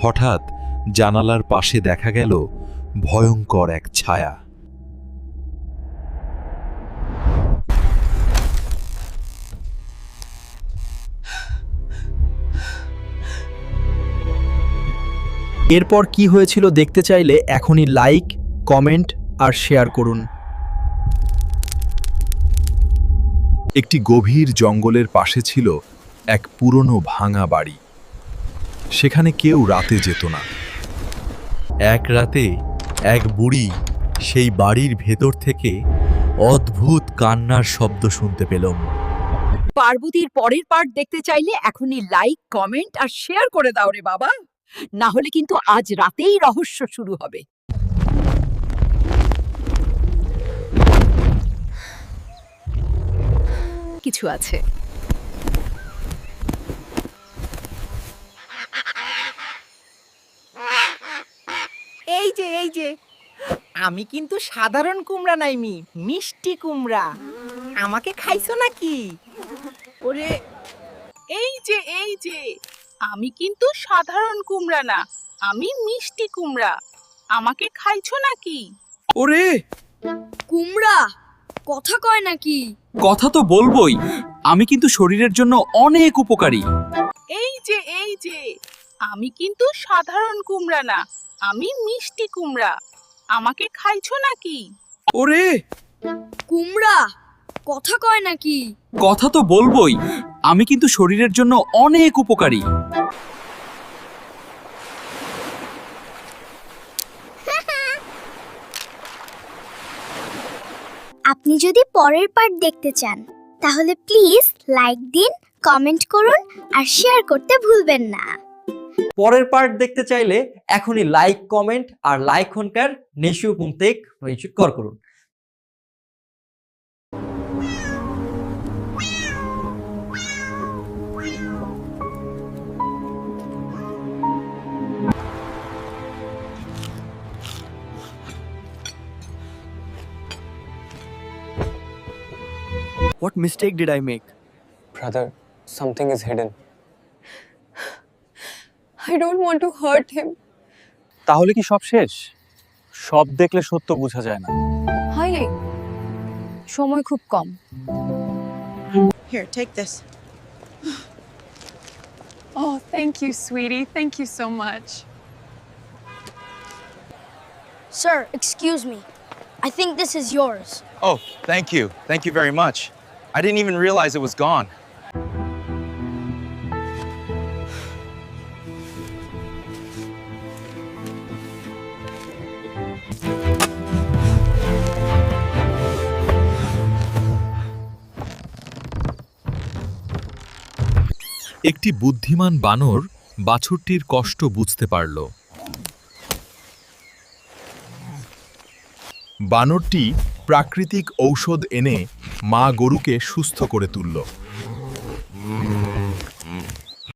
হঠাৎ জানালার পাশে দেখা গেল ভয়ঙ্কর এক ছায়া। এরপর কি হয়েছিল দেখতে চাইলে এখনই লাইক, কমেন্ট আর শেয়ার করুন। একটি গভীর জঙ্গলের পাশে ছিল এক পুরনো ভাঙা বাড়ি। সেখানে কেউ রাতে যেত না। এক রাতে এক বুড়ি সেই বাড়ির ভেতর থেকে অদ্ভুত কান্নার শব্দ শুনতে পেলাম। পার্বতীর পরের পার্ট দেখতে চাইলে এখনই লাইক, কমেন্ট আর শেয়ার করে দাও রে বাবা, না হলে কিন্তু আজ রাতেই রহস্য শুরু হবে। কিছু আছে। এই যে আমি কিন্তু সাধারণ কুমড়া নাইমি, মিষ্টি কুমড়া। আমাকে খাইছো নাকি? ওরে এই যে আমি কিন্তু সাধারণ কুমড়া না, আমি মিষ্টি কুমড়া। আমাকে খাইছো নাকি? ওরে, কুমড়া কথা কয় নাকি? কথা তো বলবোই, আমি কিন্তু শরীরের জন্য অনেক উপকারী। এই যে আমি কিন্তু সাধারণ কুমড়া না, আমি মিষ্টি কুমড়া। আমাকে খাইছো নাকি? ওরে, কুমড়া কথা কয় নাকি? কথা তো বলবোই, আমি কিন্তু শরীরের জন্য অনেক উপকারী। আপনি যদি পরের পার্ট দেখতে চান তাহলে প্লিজ লাইক দিন, কমেন্ট করুন আর শেয়ার করতে ভুলবেন না। পরের পার্ট দেখতে চাইলে এখনই লাইক, কমেন্ট আর লাইক হনকার নেশু পুমতেক কর করুন। What mistake did I make? Brother, something is hidden. I don't want to hurt him. তাহলে কি সব শেষ? সব দেখলে সত্য বোঝা যায় না। হাই, সময় খুব কম। Here, take this. Oh, thank you, sweetie. Thank you so much. Sir, excuse me. I think this is yours. Oh, thank you. Thank you very much. I didn't even realize it was gone. একটি বুদ্ধিমান বানর বাছুরটির কষ্ট বুঝতে পারল। বানরটি প্রাকৃতিক ঔষধ এনে মা গরুকে সুস্থ করে তুলল।